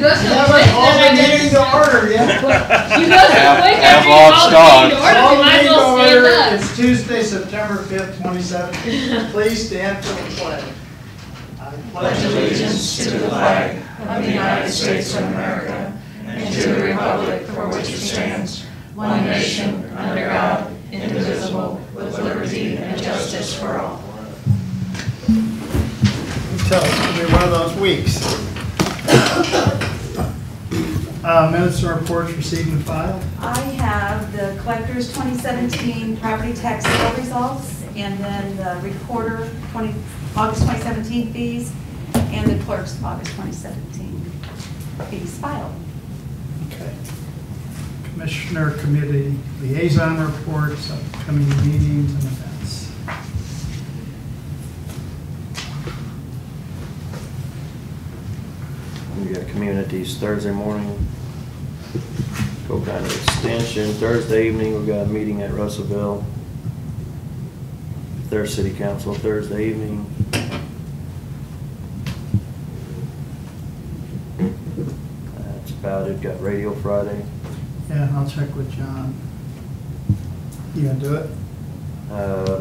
go so Yeah, quick. but all the meeting to order, yeah. You go so quick Have after you lost call the stock. meeting to order, we might as well stand up. It's Tuesday, September 5th, 2017. Please stand for the pledge. I Pledge allegiance to the flag of the United States of America and to the republic for which it stands, one nation, under God, indivisible, with liberty and justice for all. tell it's going to be one of those weeks. Minutes and reports received and filed. I have the collector's 2017 property tax sale results, and then the recorder August 2017 fees, and the clerk's August 2017 fees filed. Okay. Commissioner committee liaison reports, upcoming meetings and events. We got communities Thursday morning, Cole County Extension. Thursday evening, we got a meeting at Russellville. Their city council Thursday evening. That's about it. Got radio Friday. Yeah, I'll check with John. You gonna do it?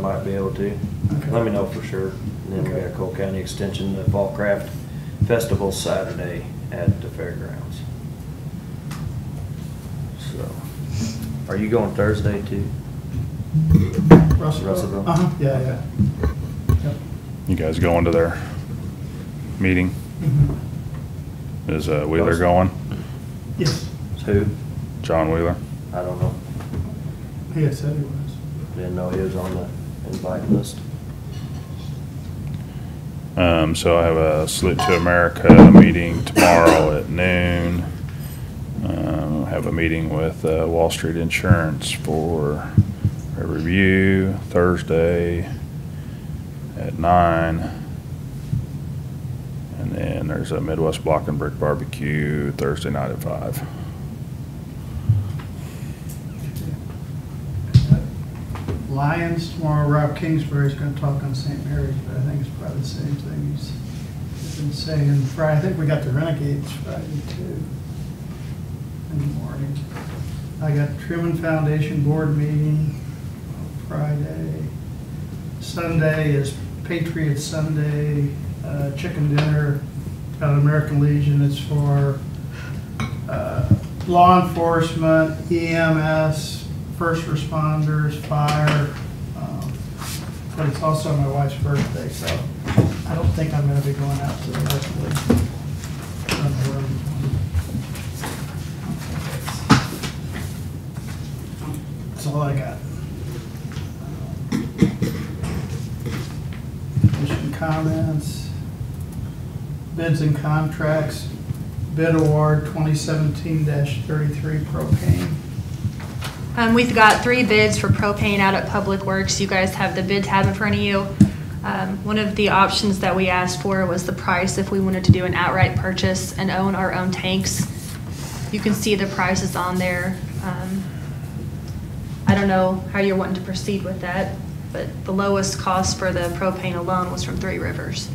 Might be able to. Okay. Let me know for sure. And then we got Cole County Extension, the Fall Craft Festival Saturday at the fairgrounds. So, are you going Thursday too? Russellville? Uh-huh, yeah. Yep. You guys going to their meeting? Mm-hmm. Is Wheeler going? Yes, Who? John Wheeler? I don't know. he had said he was. Didn't know he was on the invite list. So I have a Salute to America meeting tomorrow at noon. I have a meeting with Wall Street Insurance for a review Thursday at 9. And then there's a Midwest Block and Brick Barbecue Thursday night at 5. Lions tomorrow. Rob Kingsbury's going to talk on St. Mary's, but I think it's probably the same thing he's been saying. Friday, I think we got the Renegades Friday too in the morning. I got Truman Foundation board meeting Friday. Sunday is Patriot Sunday, chicken dinner at American Legion. It's for law enforcement, EMS, first responders, fire, but it's also my wife's birthday, so I don't think I'm going to be going out to the American Legion. I don't know where I'm going. That's all I got. Commission comments, bids and contracts, bid award 2017-33 propane. We've got 3 bids for propane out at Public Works. You guys have the bid tab in front of you. One of the options that we asked for was the price if we wanted to do an outright purchase and own our own tanks. You can see the prices on there. I don't know how you're wanting to proceed with that, but the lowest cost for the propane alone was from 3 Rivers.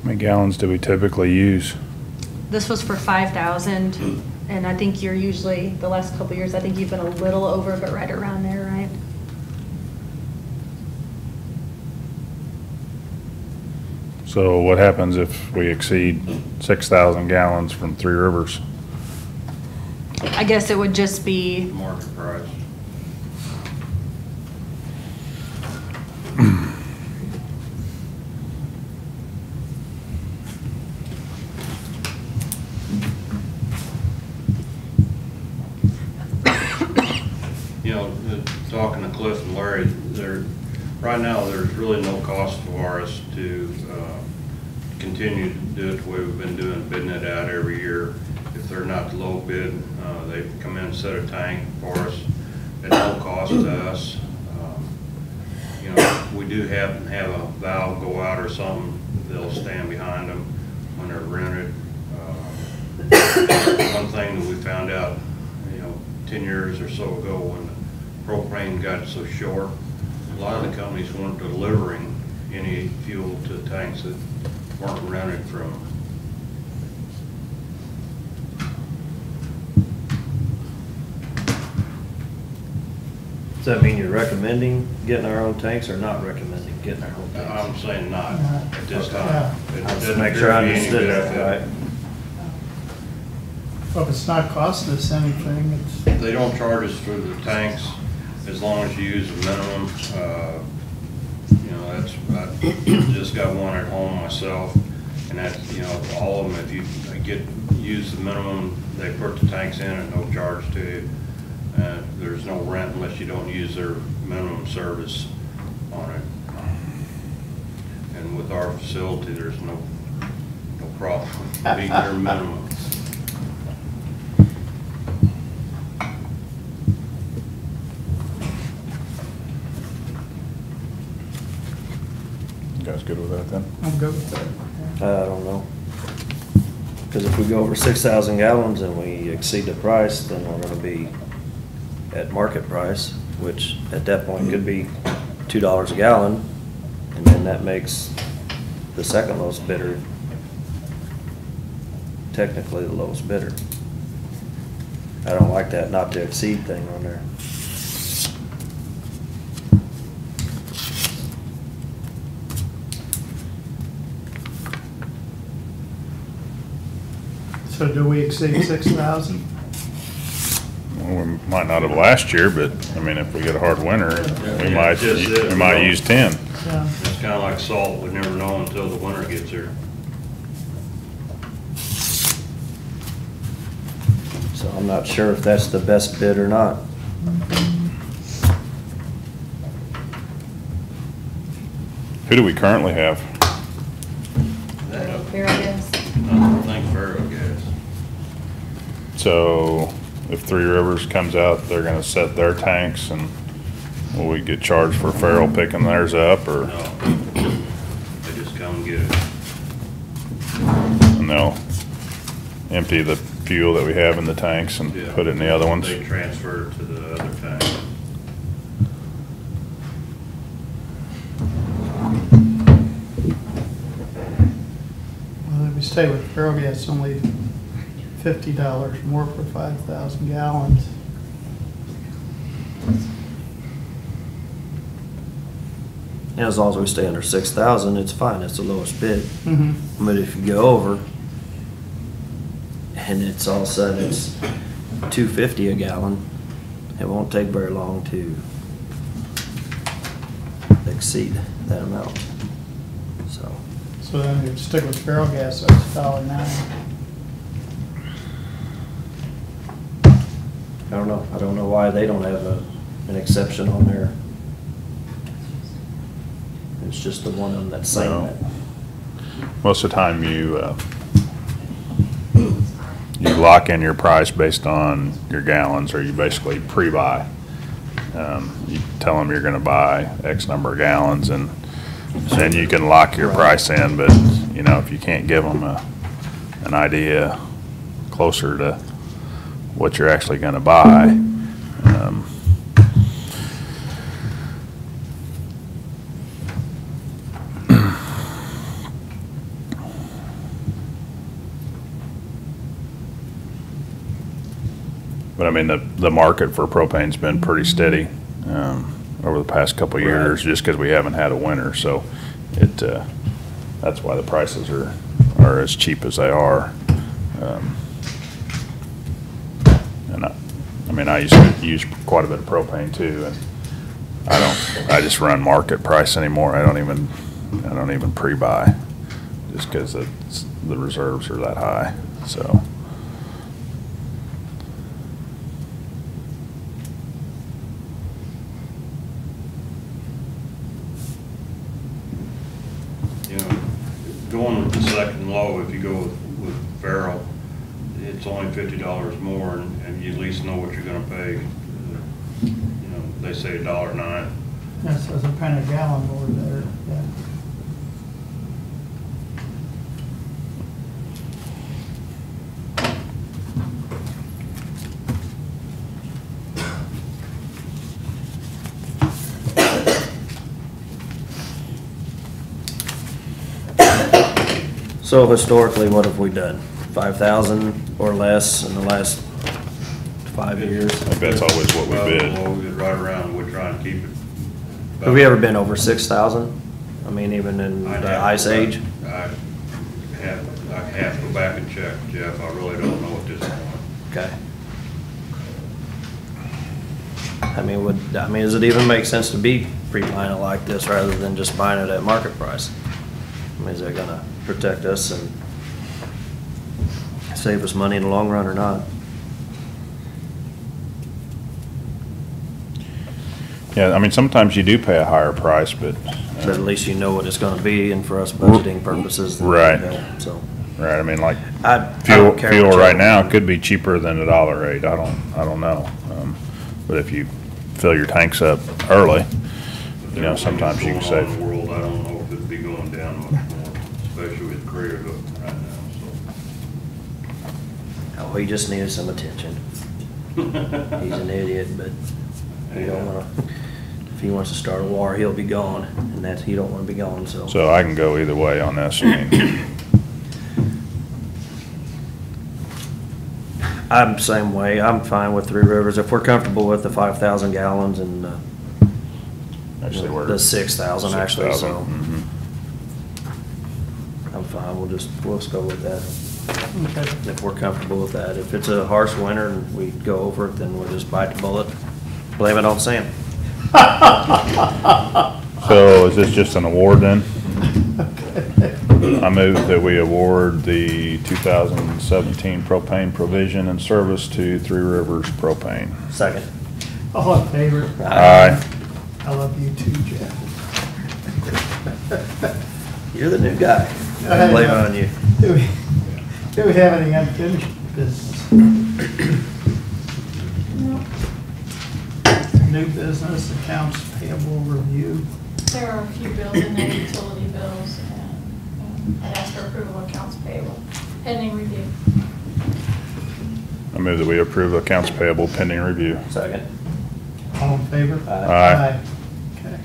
How many gallons do we typically use? This was for 5,000, and I think you're usually, the last couple of years, I think you've been a little over, but right around there, right? So what happens if we exceed 6,000 gallons from 3 Rivers? I guess it would just be, Market price. You know, talking to Cliff and Larry, right now there's really no cost for us to continue to do it the way we've been doing, bidding it out every year. If they're not the low bid, they come in and set a tank for us at no cost to us. You know, we do happen to have a valve go out or something, they'll stand behind them when they're rented. One thing that we found out, you know, 10 years or so ago when the propane got so short, a lot of the companies weren't delivering any fuel to tanks that weren't rented from. Does that mean you're recommending getting our own tanks or not recommending getting our own tanks? I'm saying not at this Yeah. time. It Just doesn't make sure I appear to be any understood that, benefit. right? Well, if it's not costing us anything, it's, They don't charge us for the tanks as long as you use the minimum. You know, I just got one at home myself, and that's, you know, all of them, if you use the minimum, they put the tanks in at no charge to you. There's no rent unless you don't use their minimum service on it. And with our facility, there's no problem meeting their minimum. You guys good with that then? I'm good with that. I don't know. Because if we go over 6,000 gallons and we exceed the price, then we're gonna be at market price, which at that point could be $2 a gallon, and then that makes the second lowest bidder technically the lowest bidder. I don't like that not to exceed thing on there. So do we exceed 6,000? Well, we might not have last year, but, I mean, if we get a hard winter, we Yeah, just it. might use 10. Yeah. It's kind of like salt, we never know until the winter gets here. So I'm not sure if that's the best bid or not. Who do we currently have? Here it is. I don't think Faro gas. So if Three Rivers comes out, they're gonna set their tanks, and will we get charged for Farrell picking theirs up, or? No, they just come and get it. And they'll empty the fuel that we have in the tanks and Yeah. put it in the other ones? They transfer it to the other tank. Well, if we stay with Ferrogas, it's only $50 more for 5,000 gallons. And as long as we stay under 6,000, it's fine, it's the lowest bid. Mm-hmm. But if you go over, and it's all of a sudden it's $2.50 a gallon, it won't take very long to exceed that amount, so. So then you'd stick with Ferrogas, so it's $1.09. I don't know. I don't know why they don't have an exception on there. It's just the one of them that's saying No. that. Most of the time you lock in your price based on your gallons, or you basically pre-buy. You tell them you're gonna buy X number of gallons, and then you can lock your price in, but, you know, if you can't give them an idea closer to what you're actually gonna buy, but I mean, the market for propane's been pretty steady over the past couple of years, just because we haven't had a winter, so that's why the prices are as cheap as they are. And I mean, I used to use quite a bit of propane too, and I just run market price anymore. I don't even pre-buy, just because the reserves are that high, so. You know, going minimum to second low, if you go with Farrell, it's only $50 more, and you at least know what you're gonna pay. You know, they say $1.09. Yeah, so it's a penny a gallon more there, yeah. So historically, what have we done? 5,000 or less in the last 5 years? I bet that's always what we bid. Well, we get right around, we're trying to keep it. Have we ever been over 6,000? I mean, even in I'd the have to ice go age? back- I have to go back and check, Jeff, I really don't know at this point. Okay. I mean, does it even make sense to be pre-buying it like this rather than just buying it at market price? I mean, is that gonna protect us and save us money in the long run or not? Yeah, I mean, sometimes you do pay a higher price, but. But at least you know what it's gonna be, and for us budgeting purposes. then Right. So, Right, I mean, like, I fuel don't care what right you- now could be cheaper than $1.08, I don't know. But if you fill your tanks up early, you know, sometimes you can Everything save. that's going on in the world, I don't know if it'd be going down much more, especially with career right now, Oh, he just needed some attention. so. He's an idiot, but he don't wanna, if he wants to start a war, he'll be gone, and that, he don't wanna be gone, so. So I can go either way on this, I mean. I'm the same way, I'm fine with Three Rivers, if we're comfortable with the 5,000 gallons and, Actually, we're. the 6,000 actually, so. 6,000, mhm. I'm fine, we'll just go with that, Okay. if we're comfortable with that. If it's a harsh winter and we go over it, then we'll just bite the bullet, blame it on Sam. So is this just an award then? Okay. I move that we award the 2017 propane provision and service to Three Rivers Propane. Second. All in favor? Aye. I love you too, Jeff. You're the new guy. I know. Blame it on you. Do we have any unfinished business? New business, accounts payable review. There are a few bills in there, utility bills, and I'd ask for approval of accounts payable, pending review. I move that we approve accounts payable pending review. Second. All in favor? Aye. Okay.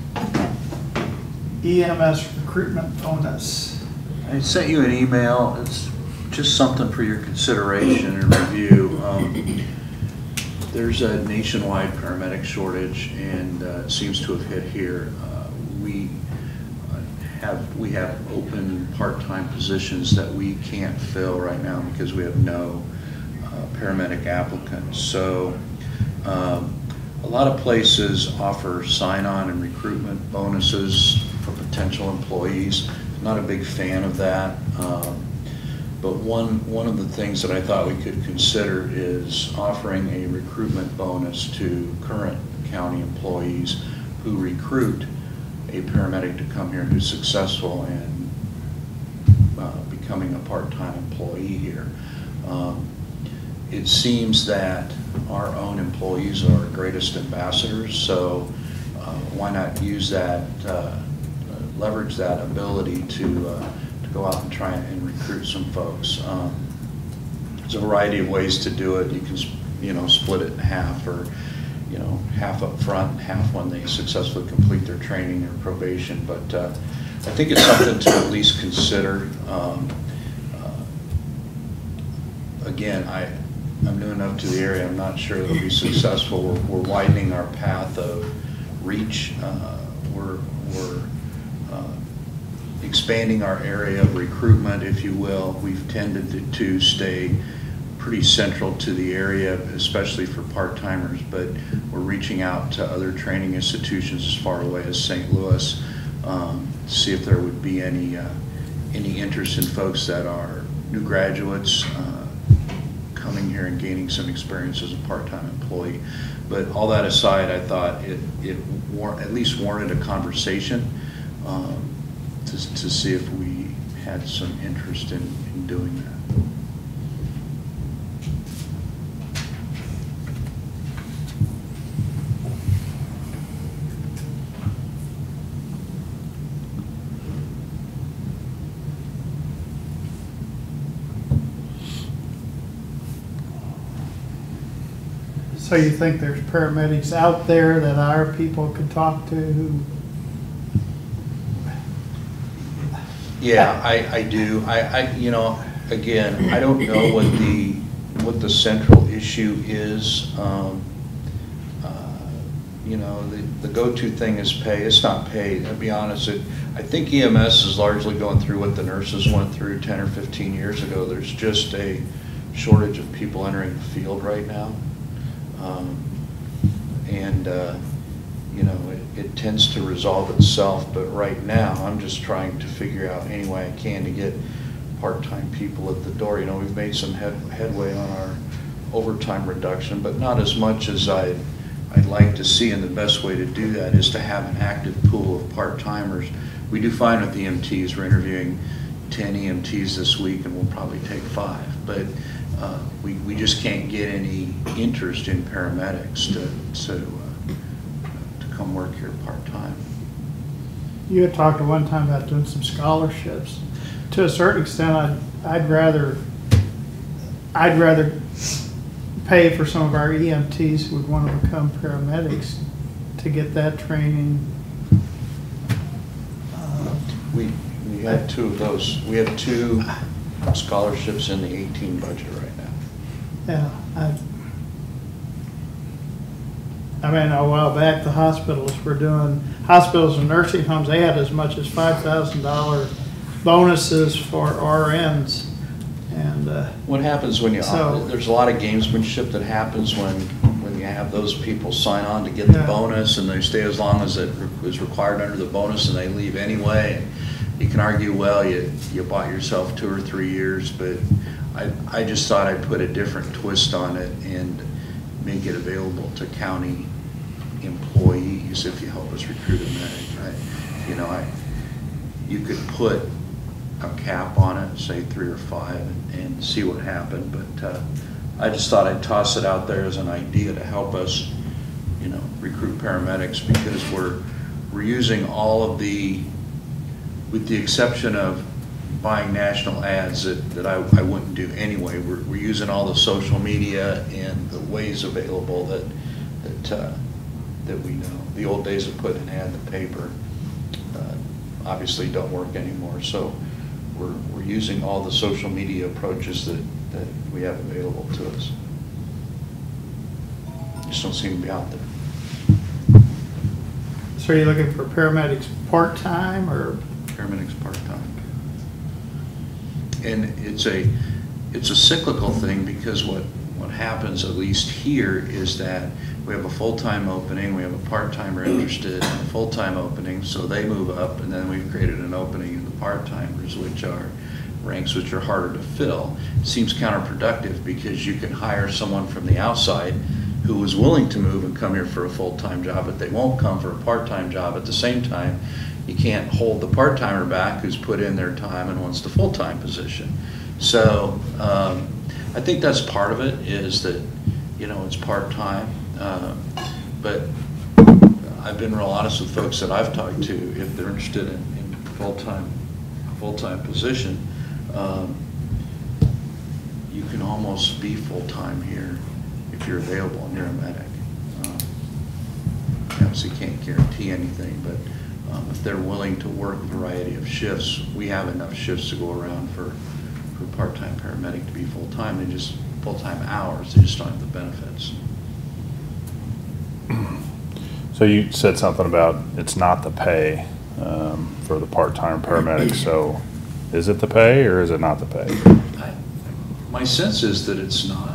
EMS recruitment bonus. I sent you an email, it's just something for your consideration and review. There's a nationwide paramedic shortage, and it seems to have hit here. We have open part-time positions that we can't fill right now because we have no paramedic applicants. So a lot of places offer sign-on and recruitment bonuses for potential employees. Not a big fan of that. But one of the things that I thought we could consider is offering a recruitment bonus to current county employees who recruit a paramedic to come here and be successful in becoming a part-time employee here. It seems that our own employees are our greatest ambassadors, so why not use that, leverage that ability to go out and try and recruit some folks. There's a variety of ways to do it. You can, split it in half, or half up front and half when they successfully complete their training or probation. But I think it's something to at least consider. Again, I'm new enough to the area. I'm not sure it'll be successful. We're widening our path of reach. We're expanding our area of recruitment, if you will. We've tended to stay pretty central to the area, especially for part-timers, but we're reaching out to other training institutions as far away as St. Louis to see if there would be any interest in folks that are new graduates coming here and gaining some experience as a part-time employee. But all that aside, I thought it at least warranted a conversation to see if we had some interest in doing that. So you think there's paramedics out there that our people could talk to who? Yeah, I do. You know, again, I don't know what the central issue is. You know, the go-to thing is pay. It's not pay, to be honest. I think EMS is largely going through what the nurses went through 10 or 15 years ago. There's just a shortage of people entering the field right now. You know, it tends to resolve itself, but right now I'm just trying to figure out any way I can to get part-time people at the door. You know, we've made some headway on our overtime reduction, but not as much as I'd like to see, and the best way to do that is to have an active pool of part-timers. We do fine with EMTs. We're interviewing 10 EMTs this week, and we'll probably take 5, but we just can't get any interest in paramedics to come work here part-time. You had talked at one time about doing some scholarships. To a certain extent, I'd rather pay for some of our EMTs who would want to become paramedics to get that training. We had 2 of those. We have 2 scholarships in the 18 budget right now. Yeah, I mean, a while back, the hospitals and nursing homes, they had as much as $5,000 bonuses for RNs. And what happens when so, there's a lot of gamesmanship that happens when you have those people sign on to get the bonus, and they stay as long as it is required under the bonus, and they leave anyway. You can argue, well, you bought yourself 2 or 3 years, but I just thought I'd put a different twist on it and make it available to county employees if you help us recruit a medic. You know, you could put a cap on it, say 3 or 5, and see what happened. But I just thought I'd toss it out there as an idea to help us, you know, recruit paramedics, because we're using all of the, with the exception of buying national ads that I wouldn't do anyway. We're using all the social media and the ways available that we know. The old days of putting an ad in the paper obviously don't work anymore. So we're using all the social media approaches that we have available to us. Just don't seem to be out there. so are you looking for paramedics part-time or? Paramedics part-time. And it's a cyclical thing, because what happens, at least here, is that we have a full-time opening, we have a part-timer interested in a full-time opening, so they move up, and then we've created an opening in the part-timers, which are ranks which are harder to fill. It seems counterproductive, because you can hire someone from the outside who is willing to move and come here for a full-time job, but they won't come for a part-time job. At the same time, you can't hold the part-timer back who's put in their time and wants the full-time position. So I think that's part of it, is that, you know, it's part-time. But I've been real honest with folks that I've talked to. If they're interested in full-time position, you can almost be full-time here if you're available and you're a medic. Obviously can't guarantee anything, but if they're willing to work a variety of shifts, we have enough shifts to go around for a part-time paramedic to be full-time. They just full-time hours, they just don't have the benefits. So you said something about it's not the pay for the part-time paramedic. So is it the pay or is it not the pay? My sense is that it's not.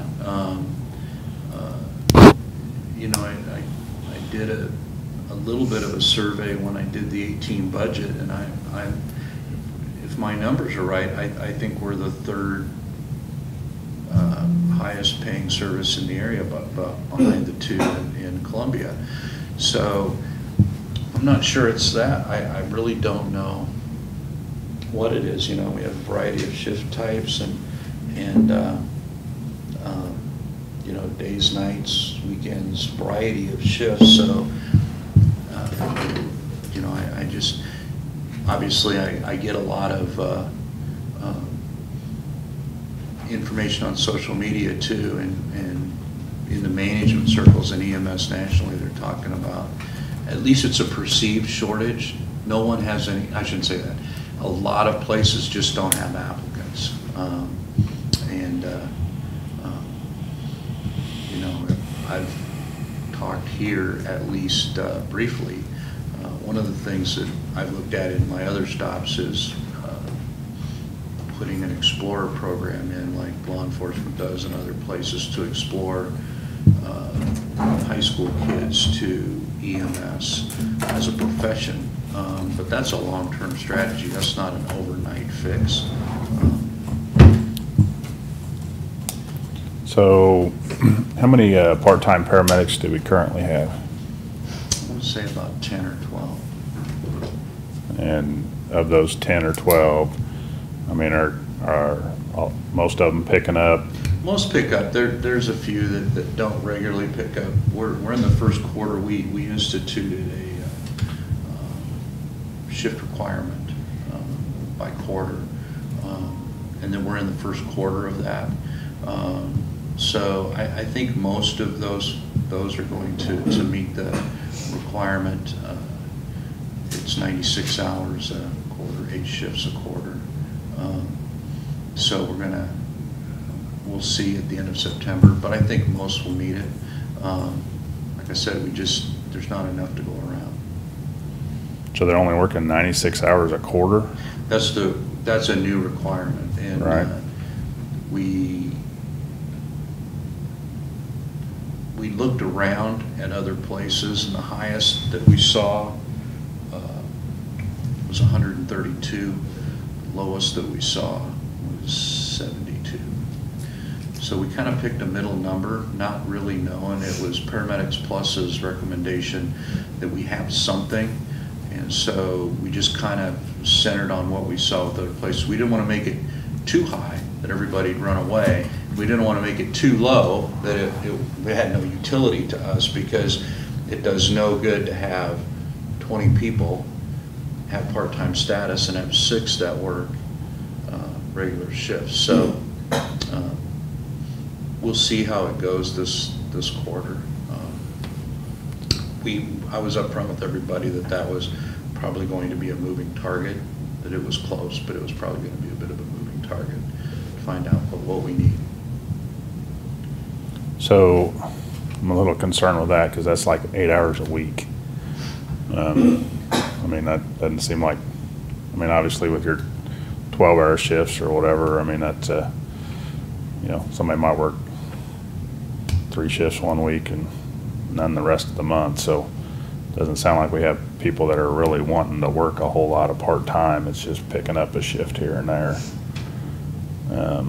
You know, I did a little bit of a survey when I did the 18 budget, and if my numbers are right, I think we're the 3rd highest paying service in the area, but behind the 2 in Columbia. So I'm not sure it's that. I really don't know what it is. You know, we have a variety of shift types and you know, days, nights, weekends, variety of shifts. So, you know, I just, obviously I get a lot of information on social media too, and in the management circles and EMS nationally, they're talking about, at least it's a perceived shortage. No one has any, I shouldn't say that. A lot of places just don't have applicants. You know, I've talked here at least briefly. One of the things that I've looked at in my other stops is putting an Explorer program in, like law enforcement does in other places, to explore high school kids to EMS as a profession. But that's a long-term strategy. That's not an overnight fix. So how many part-time paramedics do we currently have? I want to say about 10 or 12. And of those 10 or 12, I mean, are most of them picking up? Most pick up. There's a few that don't regularly pick up. We're in the first quarter. We instituted a shift requirement by quarter, and then we're in the first quarter of that. So I think most of those are going to meet the requirement. It's 96 hours a quarter, 8 shifts a quarter. So we'll see at the end of September, but I think most will meet it. Like I said, there's not enough to go around. So they're only working 96 hours a quarter? That's a new requirement, and right. We looked around at other places, and the highest that we saw was 132. The lowest that we saw was 72. So we kind of picked a middle number, not really knowing. It was Paramedics Plus's recommendation that we have something, and so we just kind of centered on what we saw with other places. We didn't want to make it too high that everybody'd run away. We didn't want to make it too low that it had no utility to us, because it does no good to have 20 people have part-time status and have 6 that work regular shifts. So we'll see how it goes this quarter. I was upfront with everybody that was probably going to be a moving target, that it was close, but it was probably going to be a bit of a moving target to find out what we need. So I'm a little concerned with that, because that's like 8 hours a week. I mean, that doesn't seem like, I mean, obviously with your 12-hour shifts or whatever, I mean, that's, you know, somebody might work 3 shifts one week and none the rest of the month. So it doesn't sound like we have people that are really wanting to work a whole lot of part-time. It's just picking up a shift here and there. I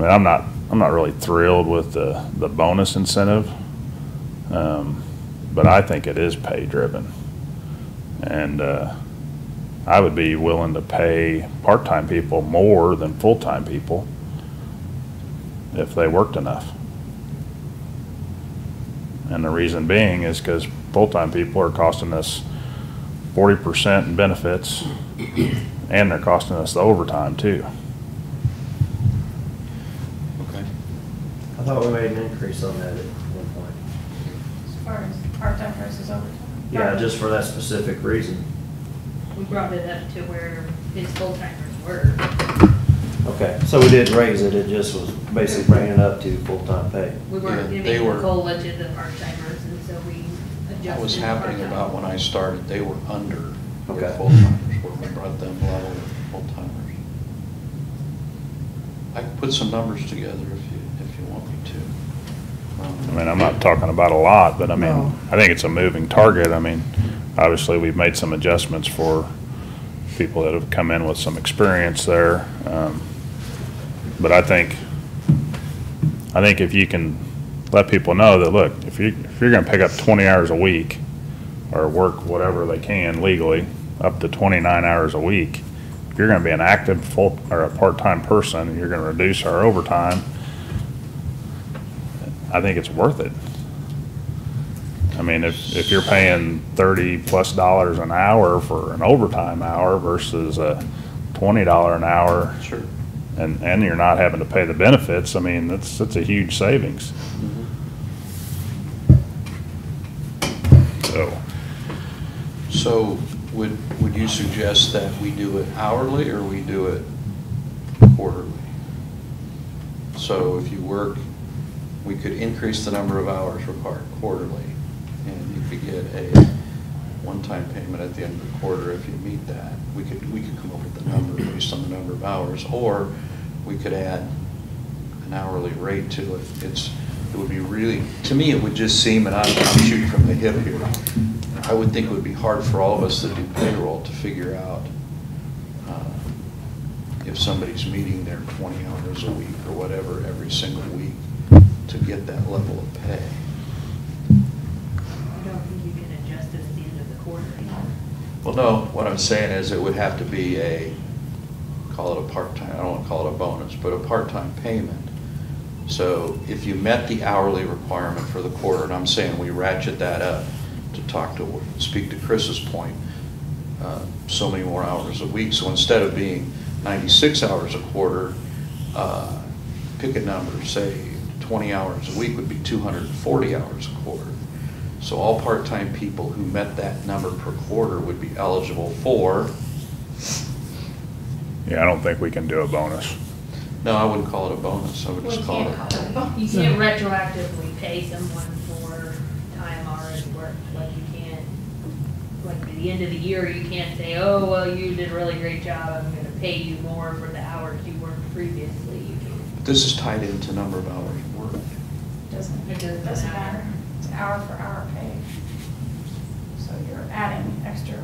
mean, I'm not really thrilled with the bonus incentive, but I think it is pay driven, and I would be willing to pay part-time people more than full-time people if they worked enough. And the reason being is because full-time people are costing us 40% in benefits, and they're costing us the overtime too. Okay. I thought we made an increase on that at one point. As far as part-time versus overtime? Yeah, just for that specific reason. We brought it up to where his full-timers were. Okay, so we did raise it, it just was basically bringing it up to full-time pay. We weren't Yeah, they giving were- the COLA to the part-timers, and so we adjusted. That was happening about when I started. They were under Okay. their full-timers, where we brought them level with full-timers. I can put some numbers together if you want me to. I mean, I'm not talking about a lot, but I mean, No. I think it's a moving target. I mean, obviously, we've made some adjustments for people that have come in with some experience there. But I think if you can let people know that, look, if you're gonna pick up 20 hours a week or work whatever they can legally, up to 29 hours a week. If you're gonna be an active full, or a part-time person, and you're gonna reduce our overtime, I think it's worth it. I mean, if you're paying $30+ an hour for an overtime hour versus a $20 an hour. Sure. And you're not having to pay the benefits, I mean, that's a huge savings. So would you suggest that we do it hourly or we do it quarterly? So if you work, we could increase the number of hours required quarterly, and you could get a one-time payment at the end of the quarter if you meet that. We could come up with a number based on the number of hours, or we could add an hourly rate to it. It would be really, to me, it would just seem, and I'm shooting from the hip here, I would think it would be hard for all of us that do payroll to figure out if somebody's meeting their 20 hours a week or whatever every single week to get that level of pay. I don't think you can adjust it at the end of the quarter. Well, no, what I'm saying is it would have to be a, call it a part-time, I don't want to call it a bonus, but a part-time payment. So if you met the hourly requirement for the quarter, and I'm saying we ratchet that up to speak to Chris's point, so many more hours a week. So instead of being 96 hours a quarter, pick a number, say 20 hours a week would be 240 hours a quarter. So all part-time people who met that number per quarter would be eligible for. Yeah, I don't think we can do a bonus. No, I wouldn't call it a bonus. I would just call it. You can't retroactively pay someone for time already worked, like you can't, like at the end of the year, you can't say, oh, well, you did a really great job, I'm gonna pay you more for the hours you worked previously. You can't. This is tied into number of hours worked. It doesn't Doesn't matter. matter. It's hour for hour pay. So you're adding extra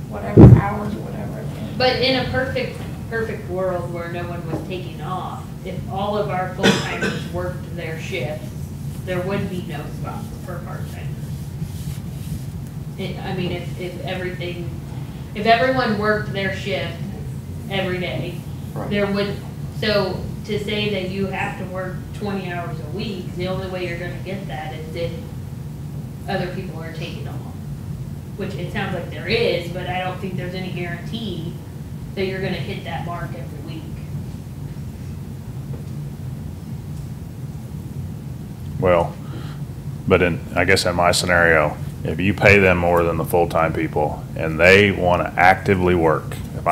whatever hours or whatever. But in a perfect world where no one was taking off, if all of our full-timers worked their shifts, there would be no spots for part-timers. I mean, if everyone worked their shift every day, Right. there would, so to say that you have to work 20 hours a week, the only way you're gonna get that is if other people are taking off. Which it sounds like there is, but I don't think there's any guarantee that you're gonna hit that mark every week. Well, but I guess in my scenario, if you pay them more than the full-time people and they want to actively work, if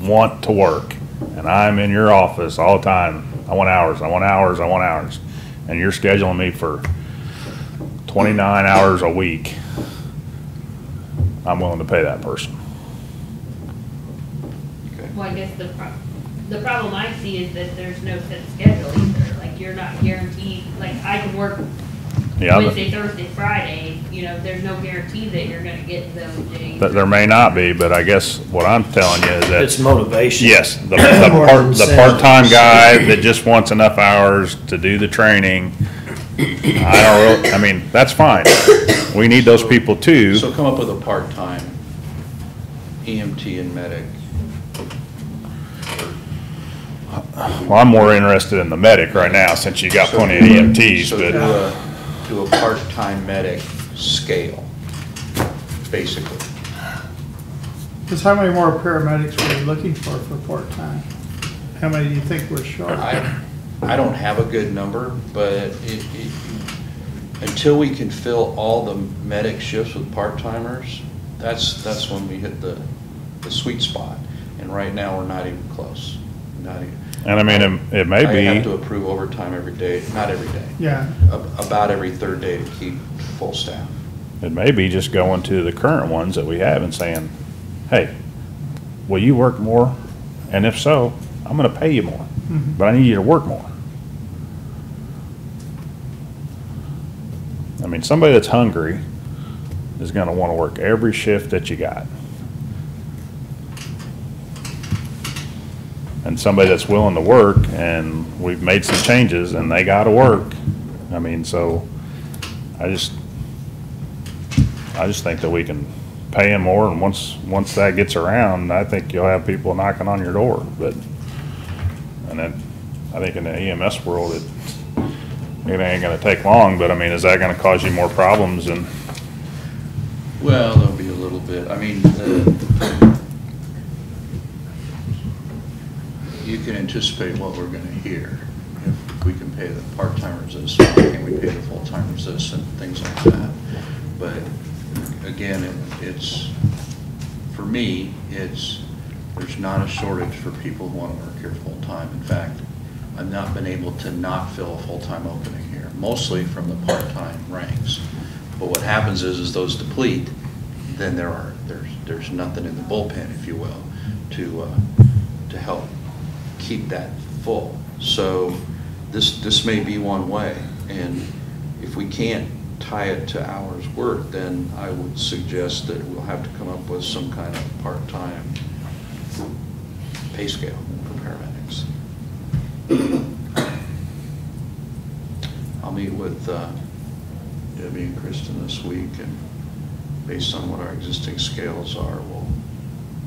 want to work and I'm in your office all the time, I want hours, and you're scheduling me for 29 hours a week, I'm willing to pay that person. Okay. Well, I guess the problem I see is that there's no set schedule either, like you're not guaranteed, like I can work Yeah, Wednesday, Thursday, Friday, you know, there's no guarantee that you're gonna get those days. there may not be, but I guess what I'm telling you is that. It's motivation. Yes, the More than part-time incentives. guy that just wants enough hours to do the training, I mean, that's fine. We need those people too. So come up with a part-time EMT and medic. Well, I'm more interested in the medic right now, since you got So plenty of EMTs, So but, do a part-time medic scale, basically. Because how many more paramedics were you looking for part-time? How many do you think we're short? I don't have a good number, but until we can fill all the medic shifts with part-timers, that's when we hit the sweet spot. And right now, we're not even close. Not even. and I mean, it may I have to be, approve overtime every day, not every day. Yeah, About every third day to keep full staff. it may be just going to the current ones that we have and saying, hey, will you work more? And if so, I'm gonna pay you more, but I need you to work more. I mean, somebody that's hungry is gonna wanna work every shift that you got. And somebody that's willing to work, and we've made some changes, and they gotta work. I mean, so, I just think that we can paying more, and once that gets around, I think you'll have people knocking on your door, and then, I think in the EMS world, it ain't gonna take long, but I mean, is that gonna cause you more problems and? Well, there'll be a little bit. I mean, you can anticipate what we're gonna hear. If we can pay the part-timers this, why can't we pay the full-timers this, and things like that. But again, it's, for me, there's not a shortage for people who want to work here full-time. In fact, I've not been able to not fill a full-time opening here, mostly from the part-time ranks. But what happens is those deplete, then there's nothing in the bullpen, if you will, to help keep that full. So this may be one way, and if we can't tie it to hours worked, then I would suggest that we'll have to come up with some kind of part-time pay scale for paramedics. I'll meet with Debbie and Kristen this week, and based on what our existing scales are, we'll.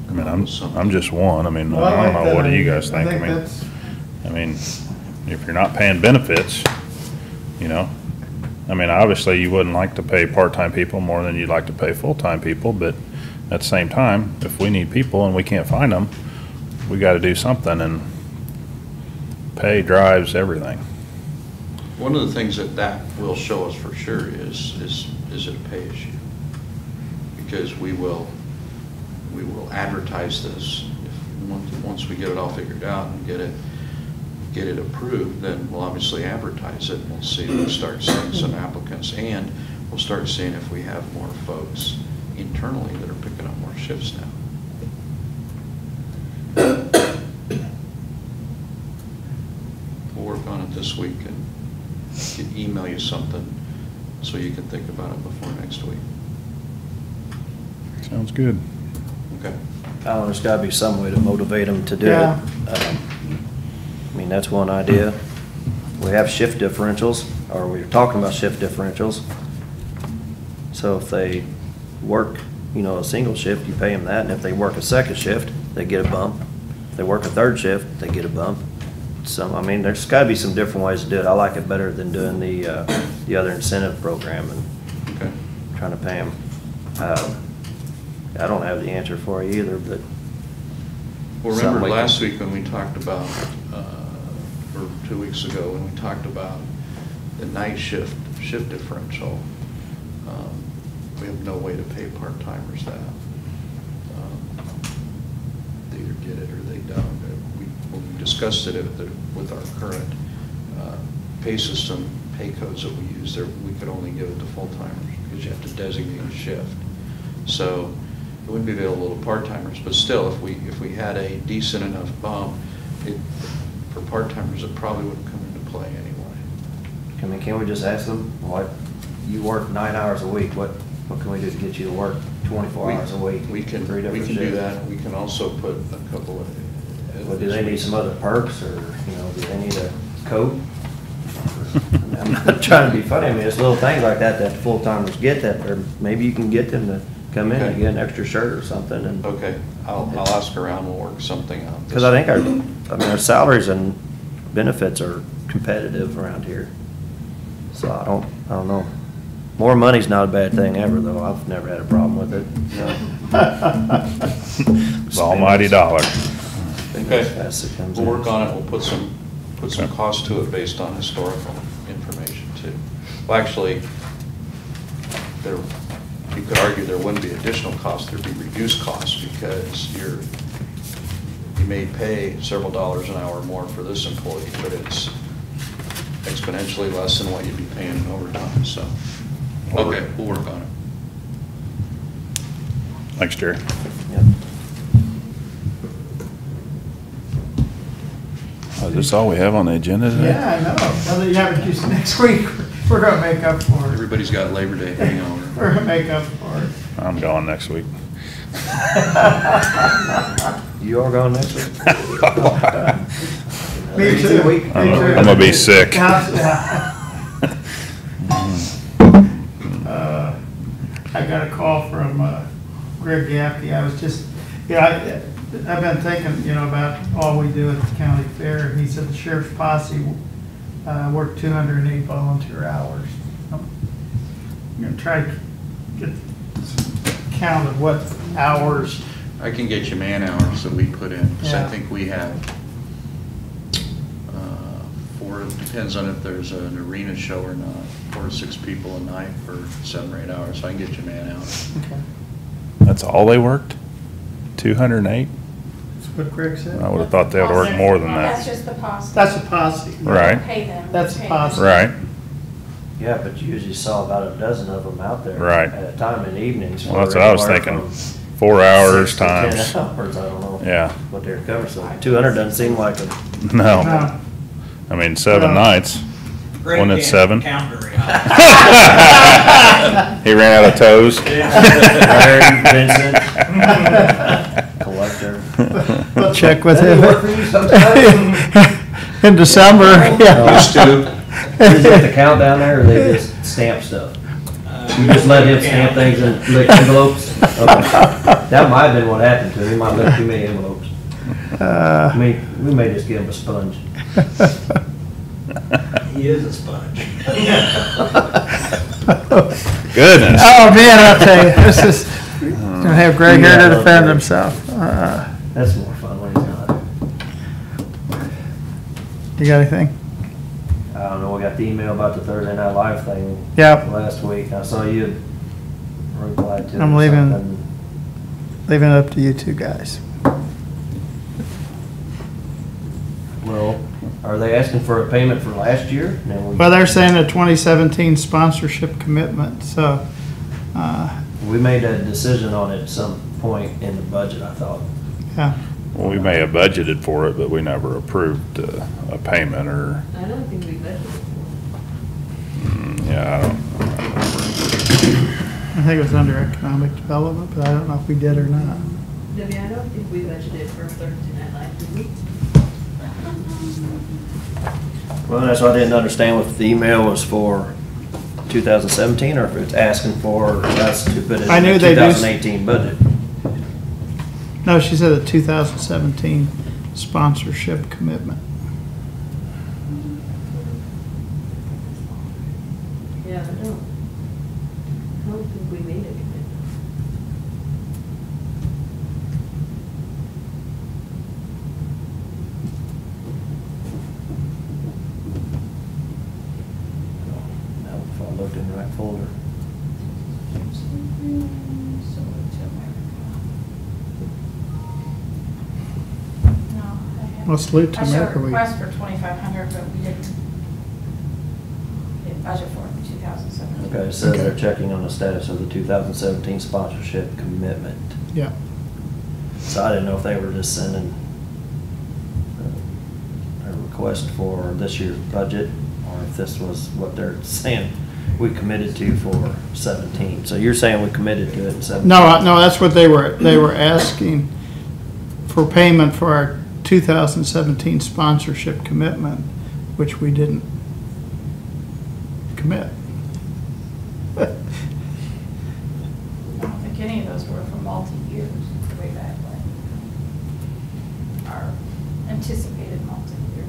I mean, I'm just one. I mean, Well, I don't like know. that. What do you guys think? I think that's, I mean, if you're not paying benefits, you know, I mean, obviously you wouldn't like to pay part-time people more than you'd like to pay full-time people, but at the same time, if we need people and we can't find them, we got to do something, and pay drives everything. One of the things that will show us for sure is it a pay issue? Because we will advertise this. Once we get it all figured out and get it approved, then we'll obviously advertise it, and we'll start seeing some applicants, and we'll start seeing if we have more folks internally that are picking up more shifts now. We'll work on it this week and email you something so you can think about it before next week. Sounds good. Okay. I don't know, there's gotta be some way to motivate them to do it. Yeah. I mean, that's one idea. We have shift differentials, or we're talking about shift differentials. So if they work, a single shift, you pay them that, and if they work a second shift, they get a bump. If they work a third shift, they get a bump. I mean, there's gotta be some different ways to do it. I like it better than doing the other incentive program and Okay. trying to pay them. I don't have the answer for you either, but. Well, something remember like last that. week when we talked about, or 2 weeks ago, when we talked about the night shift differential, we have no way to pay part-timers that. They either get it or they don't. When we discussed it with our current pay system, pay codes that we use, we could only give it to full-timers because you have to designate a shift. So it wouldn't be available to part-timers, but still, if we had a decent enough bump, for part-timers, it probably wouldn't come into play anyway. I mean, can't we just ask them, what, you work 9 hours a week, what can we do to get you to work 24 hours a week? We can three different do shifts? that. We can also put a couple of. Well, do they need some other perks, or, do they need a coat? I'm not trying to be funny, I mean, it's little things like that full-timers get that, or maybe you can get them to come in and Okay. get an extra shirt or something, and. Okay, I'll ask around, we'll work something out. Because I think our salaries and benefits are competitive around here. So I don't know. More money's not a bad thing ever, though. I've never had a problem with it. The almighty dollar. Okay, As it comes we'll in. work on it, we'll put some cost to it based on historical information too. Well, actually, you could argue there wouldn't be additional cost, there'd be reduced cost, because you may pay several dollars an hour more for this employee, but it's exponentially less than what you'd be paying in overtime, so. Okay, we'll work on it. Thanks, Jerry. Yep. Oh, is this all we have on the agenda today? yeah, I know. Well, yeah, but just next week, we're gonna make up for it. Everybody's got Labor Day hangover. We're gonna make up for it. I'm going next week. You are going next week? Me too. Me I'm too. gonna be sick. Yeah. I got a call from Greg Gaffney, I was just, I've been thinking, about all we do at the county fair. And he said the sheriff's posse worked 208 volunteer hours. I'm gonna try to get a count of what hours. I can get you man hours that we put in, because I Yeah. think we have it depends on if there's an arena show or not, 4 to 6 people a night for 7 or 8 hours, so I can get you man hours. Okay. That's all they worked? 208? That's what Greg said. I would have thought they would work more than That's that. just the posse. That's a posse. Right. Pay them. That's Pay them. possible. Right. Yeah, but you usually saw about a dozen of them out there. Right. At a time in the evenings. Well, that's what I was for thinking. anywhere from 4 hours 6 to 10 times. hours, I don't know. Yeah. What they're covering, so 200 doesn't seem like a. No. No. I mean, 7 No. nights. Greg One at can't 7. count very He ran out of toes. Larry, Vincent, collector. We'll check with Doesn't him. he work for you sometimes? In December, yeah. Used to. Does he have to count down there, or they just stamp stuff? You just let him stamp things and lick envelopes? Okay. That might have been what happened to him, he might lick too many envelopes. We may just give him a sponge. He is a sponge. Goodness. Oh, man, I'll tell you, this is, gonna have Greg here to defend himself. That's more fun when he's not. You got anything? I don't know, we got the email about the Thursday Night Live thing Yep. last week. I saw you replied to it. I'm or leaving. something. Leaving it up to you two guys. Well, are they asking for a payment for last year? No, Well, they're saying a 2017 sponsorship commitment, so, We made a decision on it at some point in the budget, I thought. yeah. Well, we may have budgeted for it, but we never approved a payment or, I don't think we budgeted yeah, I don't remember. I think it was under economic development, but I don't know if we did or not. Debbie, I don't think we budgeted for Thursday Night Live, did we? Well, that's why I didn't understand if the email was for 2017 or if it's asking for us to put it I in knew the they do- 2018 budget. No, she said a 2017 sponsorship commitment. Yeah, I don't think we made a commitment. Now, if I looked in the right folder. No, I haven't. Well, Salute to I showed America a Week. request for 2,500, but we didn't budget for it in 2017. Okay, it says Okay. they're checking on the status of the 2017 sponsorship commitment. Yeah. So I didn't know if they were just sending a request for this year's budget, or if this was what they're saying we committed to for 17. So you're saying we committed to it in 17? No, that's what they were asking for payment for our 2017 sponsorship commitment, which we didn't commit. I don't think any of those were for multi-years, way back when. Our anticipated multi-year.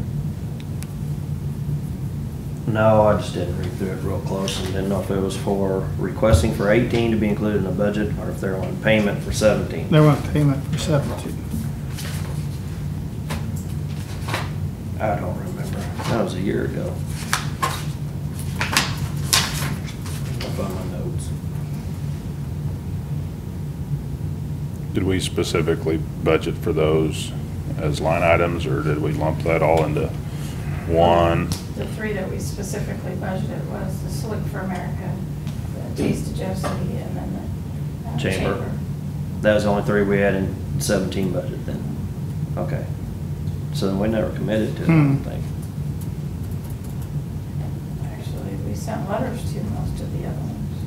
No, I just didn't read through it real close and didn't know if it was for requesting for 18 to be included in the budget, or if they're on payment for 17. They want payment for 17. I don't remember. That was a year ago. Up on my notes. Did we specifically budget for those as line items, or did we lump that all into one? The three that we specifically budgeted was the Salute for America, the Taste of Joe City, and then the Chamber. That was the only 3 we had in 17 budget then. Okay. So then we never committed to it, I don't think. Actually, we sent letters to most of the other ones,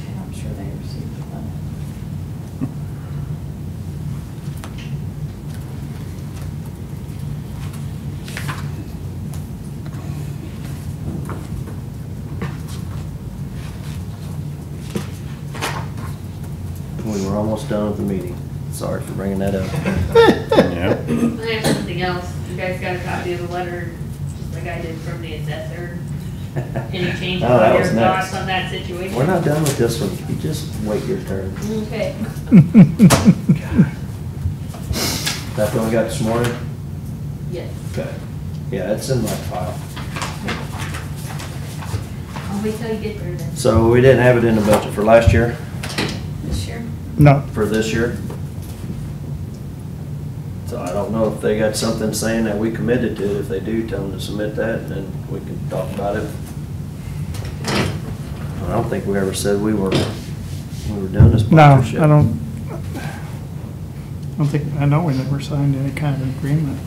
and I'm sure they received the letter. We were We're almost done with the meeting. Sorry for bringing that up. Yeah. I have something else. You guys got a copy of the letter, just like I did from the assessor. Any changes Oh, that on your was next. thoughts on that situation? We're not done with this one. You just wait your turn. Okay. That the one we got this morning? Yes. Okay. Yeah, it's in my file. I'll wait till you get there then. So we didn't have it in the budget for last year, This year? No, for this year. So I don't know if they got something saying that we committed to. If they do, tell them to submit that and then we can talk about it. I don't think we ever said we were doing this no, sponsorship. I don't think, I know we never signed any kind of agreement.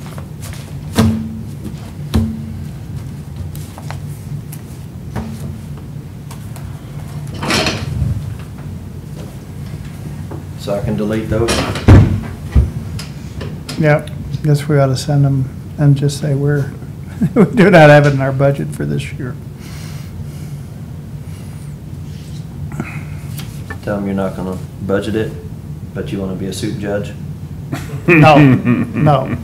So I can delete those. Yep, guess we ought to send them and just say we do not have it in our budget for this year. Tell them you're not gonna budget it, but you wanna be a soup judge. No, no.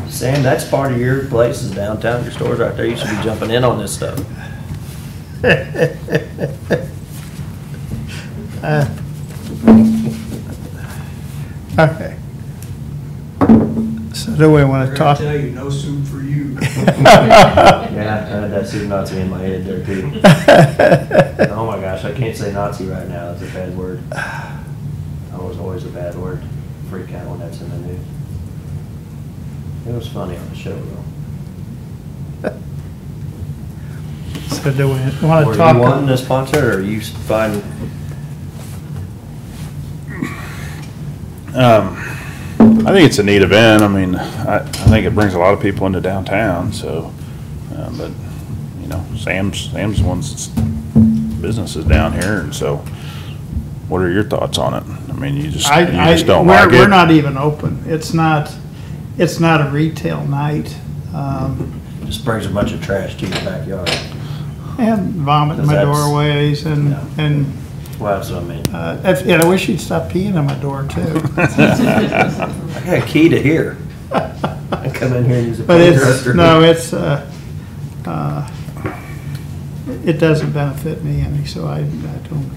Sam, that's part of your place is downtown, your store's right there. You should be jumping in on this stuff. Okay. So do we want to They're gonna talk? tell you, no soup for you. Yeah, I had that soup Nazi in my head there too. Oh my gosh, I can't say Nazi right now. It's a bad word. That was always a bad word. Freak out when that's in the news. It was funny on the show though. So do we want Were to you wanting talk? to sponsor it, or are you finding? I think it's a neat event. I mean, I think it brings a lot of people into downtown, so, but, you know, Sam's the one's businesses down here, and so what are your thoughts on it? I mean, you just don't like it? We're not even open. It's not a retail night. Just brings a bunch of trash to your backyard. And vomit in my 'Cause that's- doorways and, Yeah. and, Well, that's what I mean. and I wish you'd stop peeing on my door too. I got a key to here. I come in here and use a But paint it's, duster. no, it's, it doesn't benefit me any, so I don't,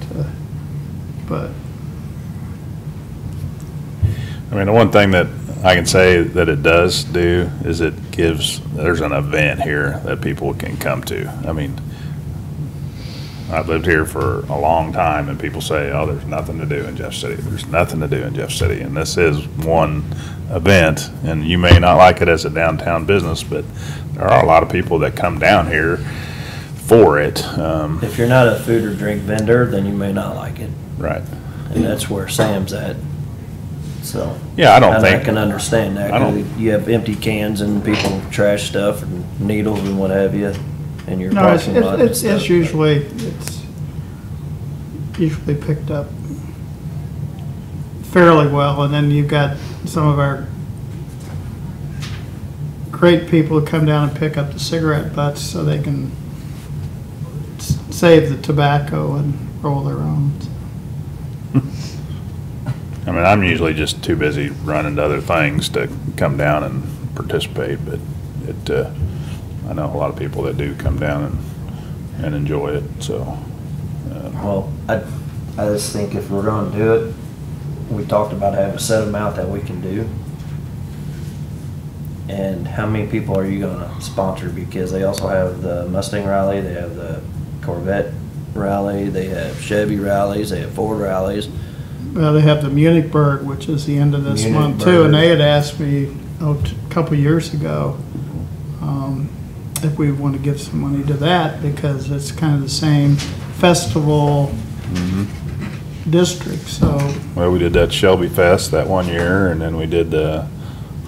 but, I mean, the one thing that I can say that it does do is it gives, there's an event here that people can come to. I mean, I've lived here for a long time and people say, oh, there's nothing to do in Jeff City. There's nothing to do in Jeff City. And this is one event, and you may not like it as a downtown business, but there are a lot of people that come down here for it. If you're not a food or drink vendor, then you may not like it. Right. And that's where Sam's at. So. Yeah, I don't and think. I can understand that. I don't- 'Cause you have empty cans and people trash stuff and needles and what have you in your no, it's, parking lot and it's stuff. usually picked up fairly well, and then you've got some of our great people who come down and pick up the cigarette butts so they can save the tobacco and roll their own. I mean, I'm usually just too busy running to other things to come down and participate, but I know a lot of people that do come down and enjoy it, so. Well, I just think if we're gonna do it, we talked about having a set amount that we can do. And how many people are you gonna sponsor? Because they also have the Mustang rally, they have the Corvette rally, they have Chevy rallies, they have Ford rallies. Well, they have the Munichburg, which is the end of this month too, and they had asked me, a couple years ago, if we want to give some money to that, because it's kind of the same festival district, so. Well, we did that Shelby Fest that one year, and then we did the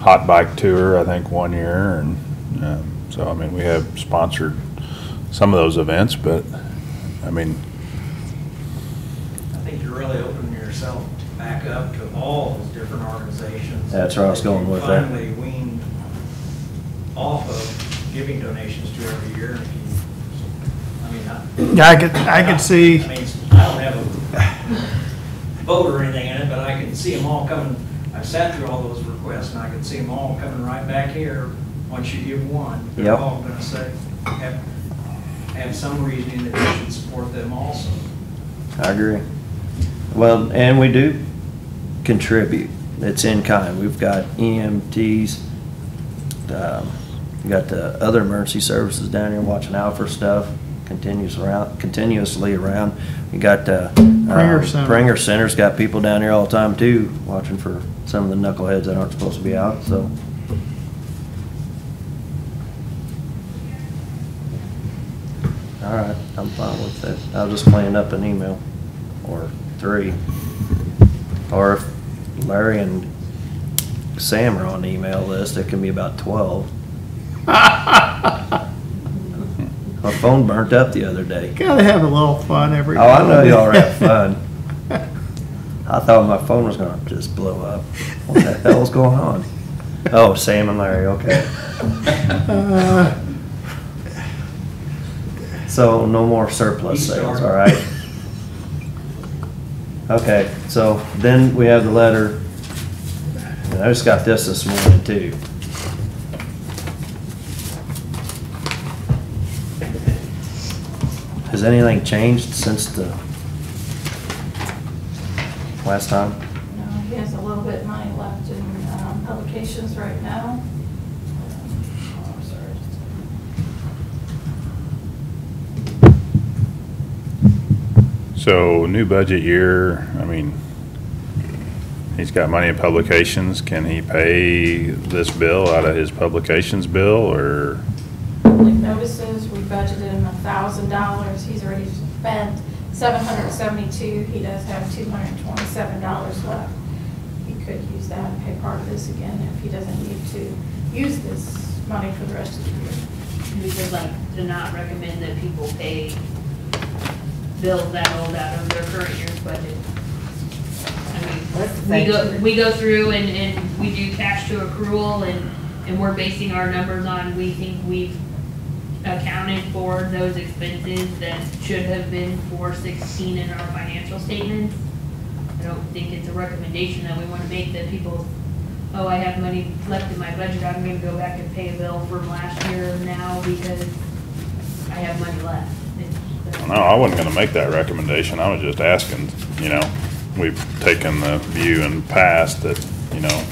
hot bike tour, I think, one year, and so, I mean, we have sponsored some of those events, but, I mean, I think you're really opening yourself back up to all those different organizations. That's where I was going with that. Finally weaned off of giving donations to every year. Yeah, I could see, I mean, I don't have vote or anything in it, but I can see them all coming. I sat through all those requests, and I can see them all coming right back here once you give one. They're Yep. all gonna say, have some reasoning that we should support them also. I agree. Well, and we do contribute. It's in kind. We've got EMTs, we got the other emergency services down here watching out for stuff continuously around. We got Pringer Center. Pringer Center's got people down here all the time too, watching for some of the knuckleheads that aren't supposed to be out, so. All right, I'm fine with it. I'll just clean up an email or 3. Or if Larry and Sam are on the email list, it can be about 12. My phone burnt up the other day. Gotta have a little fun every Oh, now I know and y'all then. have fun. I thought my phone was gonna just blow up. What the hell's going on? Oh, Sam and Larry, okay. So no more surplus You sales, start. all right? Okay, so then we have the letter. And I just got this morning too. Has anything changed since the last time? No, he has a little bit of money left in publications right now. Oh, sorry. So, new budget year, I mean, he's got money in publications. Can he pay this bill out of his publications bill, or? Public notices, we budgeted him $1,000. He's already spent $772. He does have $227 left. He could use that and pay part of this again if he doesn't need to use this money for the rest of the year. We would like to not recommend that people pay bills that old out of their current year's budget. I mean, we go through and we do cash to accrual, and we're basing our numbers on, we think we've accounted for those expenses that should have been for 16 in our financial statements. I don't think it's a recommendation that we want to make that people, oh, I have money left in my budget, I'm gonna go back and pay a bill from last year now because I have money left. No, I wasn't gonna make that recommendation. I was just asking, you know, we've taken the view in the past that, you know,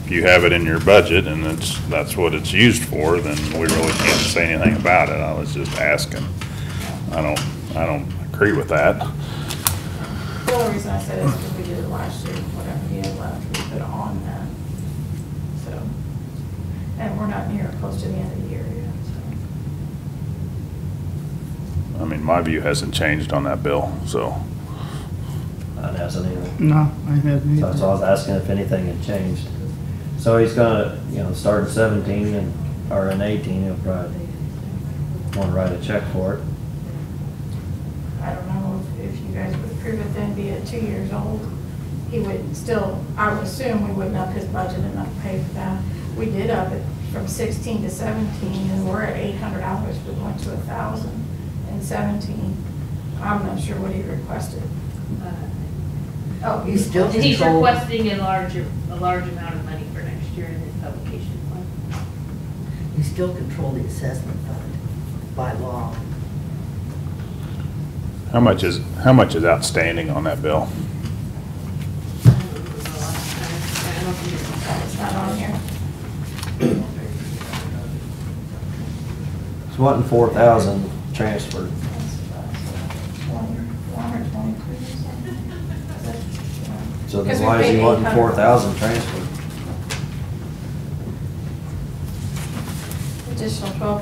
if you have it in your budget and that's what it's used for, then we really can't say anything about it. I was just asking. I don't agree with that. The only reason I said it is because we did it last year, whatever he had left, we put on that. So, and we're not near close to the end of the year yet, so. I mean, my view hasn't changed on that bill, so. Mine hasn't either. No, I hadn't So that's why I was either. asking if anything had changed. So he's gonna, you know, start in 17 or in 18, he'll probably want to write a check for it. I don't know if you guys would approve it then, be at 2 years old. He would still, I would assume we wouldn't up his budget enough to pay for that. We did up it from 16 to 17, and we're at $800. We went to 1,000 in 17. I'm not sure what he requested. Oh, You still He's control, requesting a large amount of money for next year in his publication fund. you still control the assessment fund by law. How much is outstanding on that bill? I don't think It's not on here. He's wanting 4,000 transferred. That's 423 or something. So Because then we why is he paid wanting 800. 4,000 transferred? Additional $1,200 for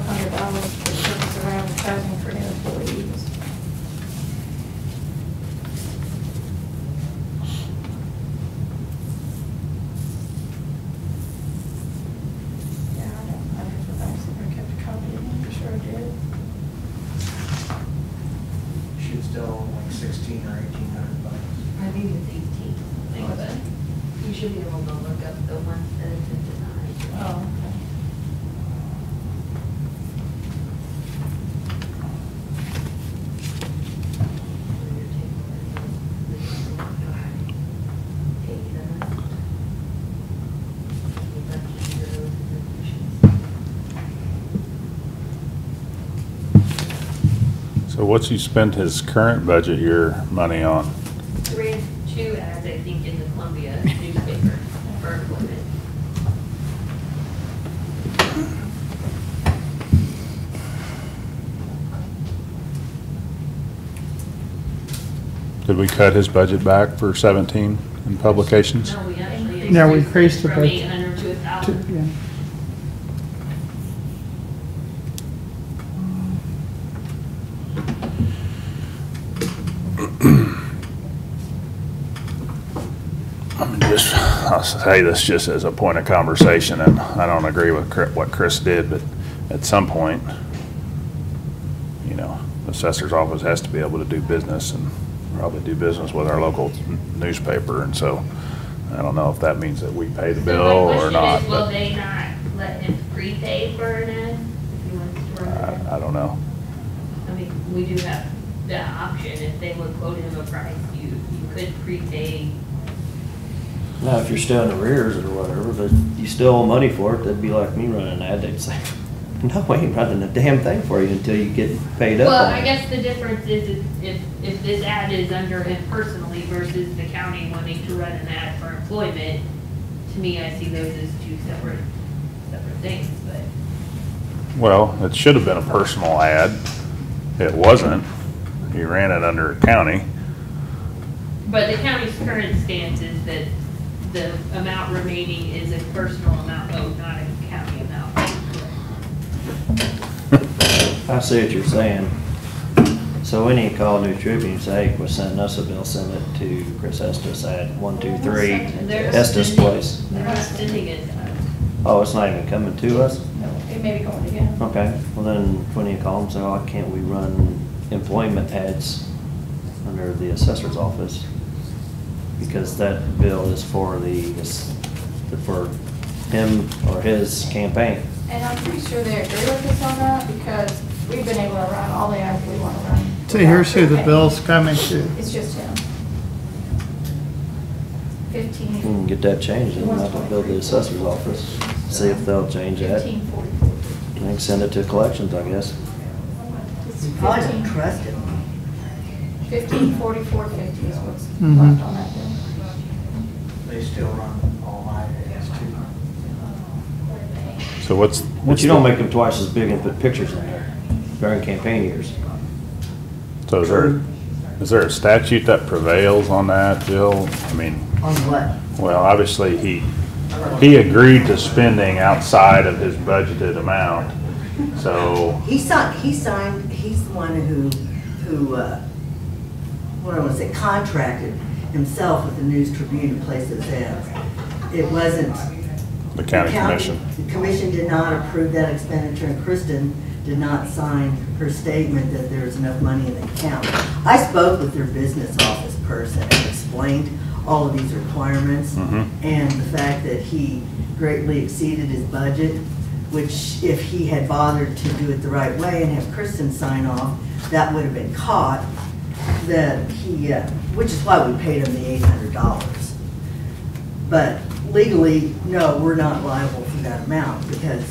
purpose of advertising for new employees. Yeah, I don't, I never kept a copy of it, I'm sure I did. Should still owe like 16 or 1,800 bucks. I think it's 18, but you should be able to look up the ones that have been denied. Oh, okay. So what's he spent his current budget year money on? We had 2 ads, I think, in the Columbia newspaper for employment. Did we cut his budget back for 17 in publications? No, we actually Yeah, we increased the from budget. 800 to To- 1,000. yeah. I'll say this just as a point of conversation, and I don't agree with what Chris did, but at some point, you know, the assessor's office has to be able to do business and probably do business with our local newspaper, and so I don't know if that means that we pay the So bill my or question not, is, will but they not let him prepay for an ad if he wants to run it? I don't know. I mean, we do have that option, if they would quote him a price, you could prepay. Now, if you're still in arrears or whatever, but you still owe money for it, that'd be like me running an ad, they'd say, no, we ain't running a damn thing for you until you get paid up Well, on I it. guess the difference is if this ad is under him personally versus the county wanting to run an ad for employment, to me, I see those as 2 separate things, but. Well, it should have been a personal ad. It wasn't. You ran it under a county. But the county's current stance is that the amount remaining is a personal amount owed, not a county amount. I see what you're saying. So we need to call New Tribune and say, hey, quit sending us a bill, send it to Chris Estes at 123 They're Estes sending- Place. They're not sending it to us. Oh, it's not even coming to us? No, it may be going again. Okay, well then, when you call them, say, why can't we run employment ads under the assessor's office? Because that bill is for for him or his campaign. And I'm pretty sure they agree with us on that because we've been able to run all the ads we want to run. So here's who the without bill's coming to. prepaying. It's just him. 15. We can get that changed, and have to build the assessor's office, see if they'll change that. 1544. They can send it to collections, I guess. It's Probably don't 15 trust him. 1544.50 is what's Mhm. left on that bill. They still run all my ads too. So what's? But you don't make them twice as big and put pictures in there during campaign years. So is there a statute that prevails on that, Jill? I mean, On what? well, obviously, he agreed to spending outside of his budgeted amount, so, He signed, he's the one who, what do I want to say, contracted himself with the News Tribune to place those ads. It wasn't. the county commission. The commission did not approve that expenditure, and Kristen did not sign her statement that there's enough money in the account. I spoke with their business office person and explained all of these requirements Mhm. and the fact that he greatly exceeded his budget, which if he had bothered to do it the right way and have Kristen sign off, that would have been caught, that he, which is why we paid him the $800. But legally, no, we're not liable for that amount because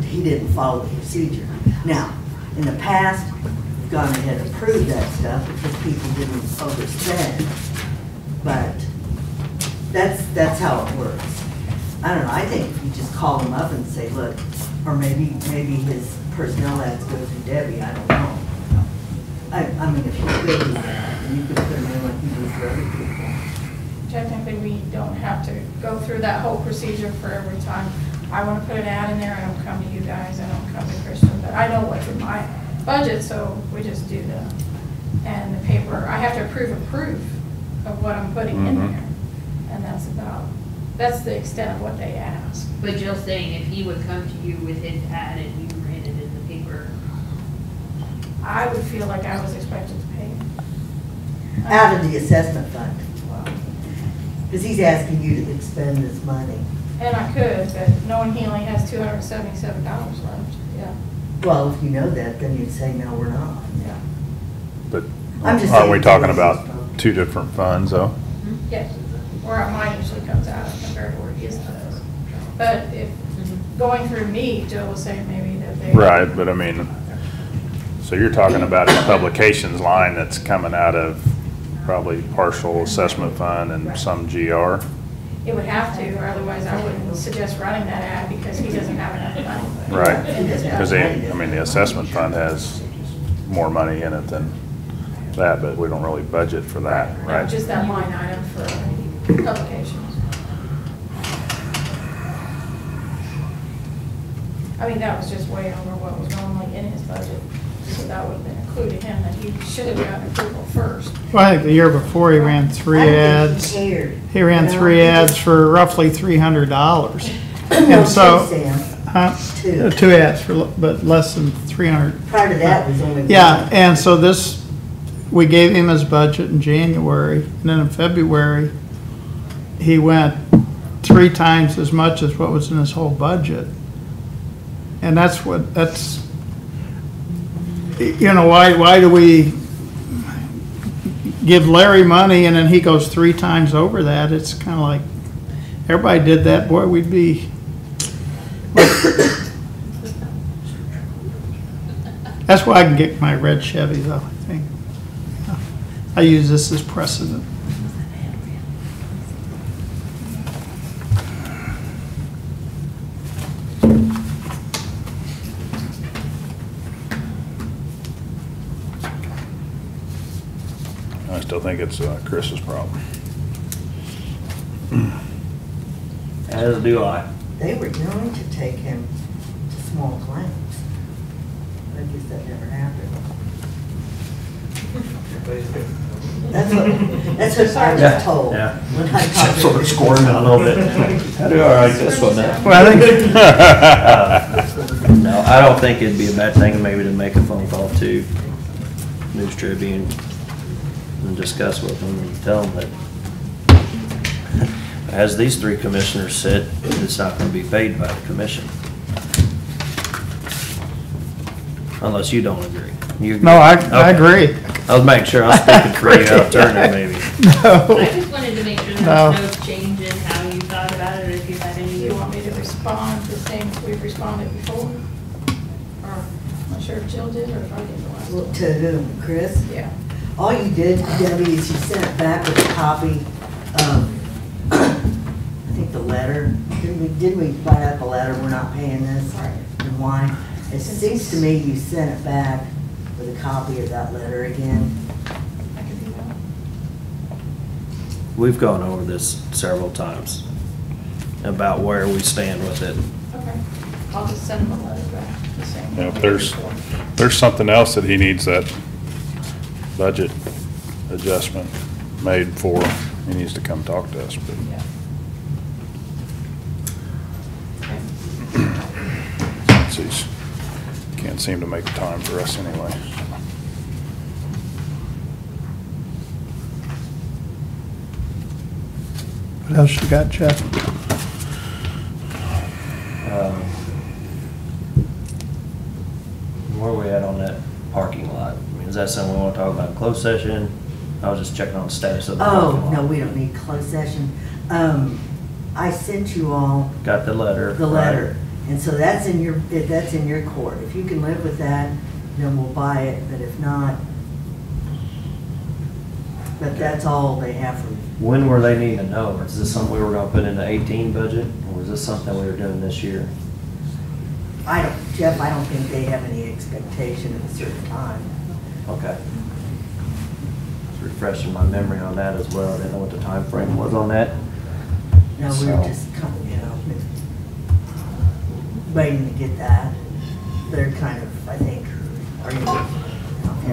he didn't follow the procedure. Now, in the past, we've gone ahead and approved that stuff because people didn't overspend. But that's how it works. I don't know, I think if you just call him up and say, look, or maybe his personnel ads go through Debbie, I don't know. I mean, if you could do that, and you could put them in like you do for other people. Technically, we don't have to go through that whole procedure for every time. I want to put an ad in there, I don't come to you guys, I don't come to Kristen, but I know what's in my budget, so we just do and the paper, I have to approve a proof of what I'm putting in Mhm. there. And that's the extent of what they ask. But Jill's saying if he would come to you with his ad and you ran it in the paper. I would feel like I was expected to pay. Out of the assessment fund, Well, because he's asking you to expend this money. and I could, but knowing he only has $277 left, yeah, Well, if you know that, then you'd say, no, we're not. yeah. But I'm just aren't we saying- talking about 2 different funds, though? Yes, where mine usually comes out compared to where his does. But if, going through me, Jill was saying maybe that they. Right, but I mean, So you're talking about a publications line that's coming out of probably partial assessment fund and some GR? It would have to, or otherwise I wouldn't suggest running that ad because he doesn't have enough money. Right, in his because budget. the assessment fund has more money in it than that, but we don't really budget for that, No, right? just that line item for publications. I mean, that was just way over what was normally in his budget, so that would have been included him, that he should have gotten approval first. Well, I think the year before he ran 3 I don't ads. think he cared. He ran You know, 3 he ads just- for roughly $300. No, And so, two, Sam. huh? Two. 2 ads for, but less than 300. Prior to that was only one. Yeah, and so this, we gave him his budget in January, and then in February, he went 3 times as much as what was in his whole budget. And that's, you know, why do we give Larry money and then he goes 3 times over that? It's kind of like, everybody did that, boy, we'd be. That's why I can get my red Chevy though, I think. I use this as precedent. I still think it's Chris's problem. As do I. They were going to take him to small claims. I guess that never happened. That's what I Yeah, was told. yeah. When I talked to Sort of scoring a little bit. How do I like this one now? Well, I think, No, I don't think it'd be a bad thing maybe to make a phone call to News Tribune and discuss with them and tell them that as these 3 commissioners sit, it's not gonna be paid by the commission. Unless you don't agree. You agree? no, I Okay. agree. I was making sure I was speaking for you out of turn maybe. No. I just wanted to make sure No. there's no change in how you thought about it, or if you had Do any. you want me to respond the same as we've responded before? Or, I'm not sure if Jill did or if I did the last Well, one. to whom, Chris? Yeah. All you did, Debbie, is you sent it back with a copy of, I think the letter. Didn't we write out the letter, we're not paying this? Right. And why? It seems to me you sent it back with a copy of that letter again. I can do that. We've gone over this several times about where we stand with it. Okay. I'll just send him a letter back, the same. You know, if there's something else that he needs that budget adjustment made for, he needs to come talk to us, but. Yeah. Since he's, can't seem to make time for us anyway. What else you got, Jeff? Where are we at on that parking lot? I mean, is that something we want to talk about in closed session? I was just checking on the status of the parking Oh, lot. no, we don't need closed session. I sent you all Got the letter. the right? letter, and so that's in your court. If you can live with that, then we'll buy it, but if not, but that's all they have from me. When were they needing to know? Is this something we were gonna put in the 18 budget, or was this something we were doing this year? Jeff, I don't think they have any expectation of a certain time. Okay. Just refreshing my memory on that as well. I didn't know what the time frame was on that. No, we So- were just coming, waiting to get that. They're kind of, I think, are you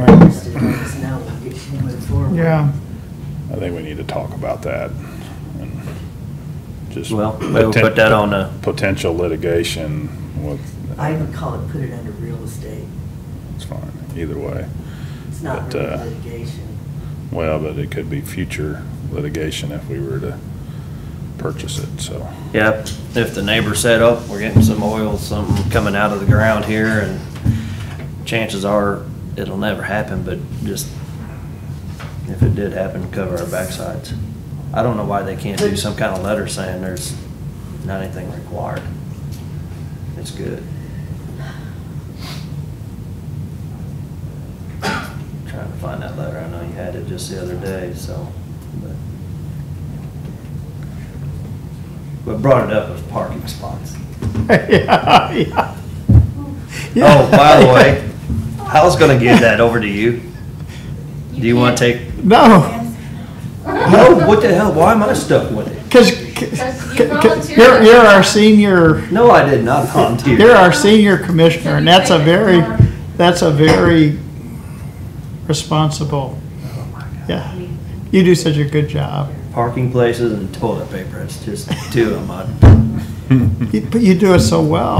interested, let us know, we'll get you moving forward. Yeah. I think we need to talk about that and just. Well, we'll put that on the- Potential litigation with. I would call it, put it under real estate. It's fine, either way. It's not But, really litigation. Well, but it could be future litigation if we were to purchase it, so. Yep, if the neighbor said, oh, we're getting some oil, something coming out of the ground here, and chances are it'll never happen, but just if it did happen, cover our backsides. I don't know why they can't do some kind of letter saying there's not anything required. It's good. just the other day, so. What brought it up was parking spots. Yeah, yeah. Oh, by the way, I was gonna give that over to you. Do you wanna take? No, No, what the hell, why am I stuck with it? because you volunteered. you're our senior, No, I did not volunteer. you're our senior commissioner, and that's a very responsible, yeah. You do such a good job. Parking places and toilet paper, it's just two of them. But you do it so well.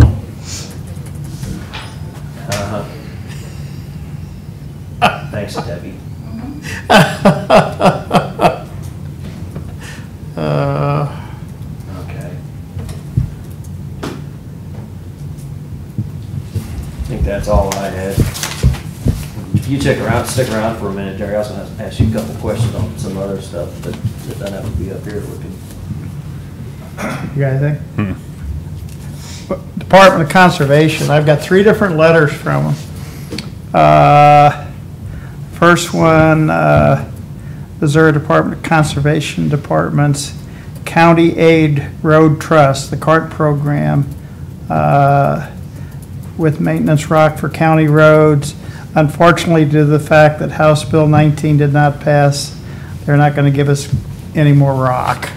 Uh-huh. Thanks, Debbie. Okay. I think that's all I had. If you stick around for a minute, Jerry, I also have to ask you a couple questions on some other stuff, but it doesn't have to be up here looking. You got anything? Department of Conservation, I've got 3 different letters from them. First one, Missouri Department of Conservation Department's County Aid Road Trust, the CART program, with maintenance rock for county roads. Unfortunately, due to the fact that House Bill 19 did not pass, they're not going to give us any more rock.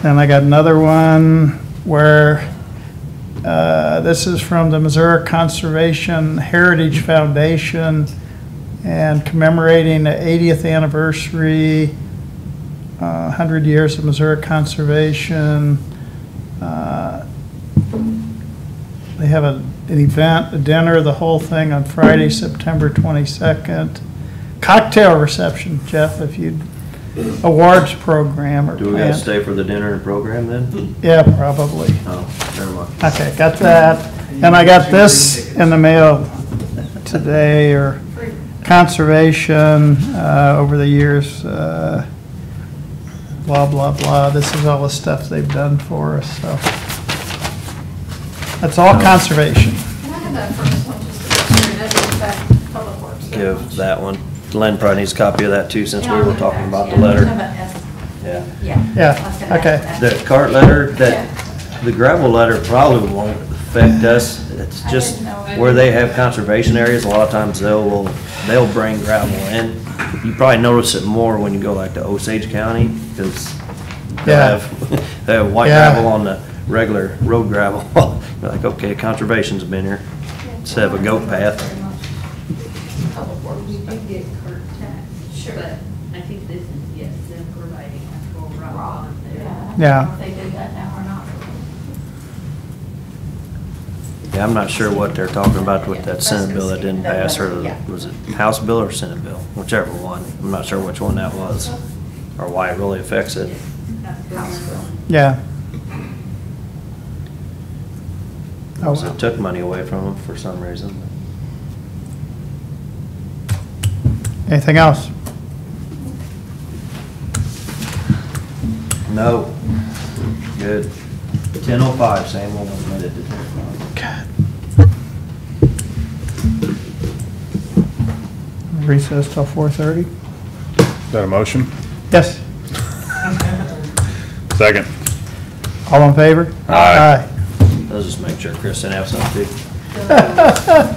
Then I got another one where this is from the Missouri Conservation Heritage Foundation and commemorating the 80th anniversary, 100 years of Missouri conservation. They have an event, a dinner, the whole thing on Friday, September 22nd. Cocktail reception, Jeff, if you'd, awards program or Do we gotta planned. stay for the dinner and program then? Yeah, probably. Oh, never mind. Okay, got that. And I got this in the mail today, or conservation, over the years, blah, blah, blah. This is all the stuff they've done for us, so. That's all conservation. Can I have that first one, just to make sure it doesn't affect public works? Give that one. Len probably needs a copy of that too, since we Yeah, I'll were give it talking back about to the you. letter. How about S? Yeah. Yeah. Yeah, okay. The cart letter, the gravel letter probably won't affect us. It's I just didn't know. where they have conservation areas, a lot of times they'll bring gravel in. You probably notice it more when you go like to Osage County, because Yeah. they have white Yeah. gravel on the regular road gravel. You're like, okay, conservation's been here, instead of a goat path. Public works. We did get cart tax. Sure. But I think this is, yes, them providing actual rock Rock, on there. yeah. I don't Yeah. know if they did that now or not. Yeah, I'm not sure what they're talking about with that Senate bill that didn't pass, or was it House bill or Senate bill? Whichever one. I'm not sure which one that was, or why it really affects it. House bill. Yeah. Oh, So it took money away from them for some reason. anything else? No. Good. 10:05, same one was made it to 10:05. God. Recess till 4:30? Is that a motion? Yes. Second. All in favor? Aye. Let's just make sure Chris didn't have something too. So,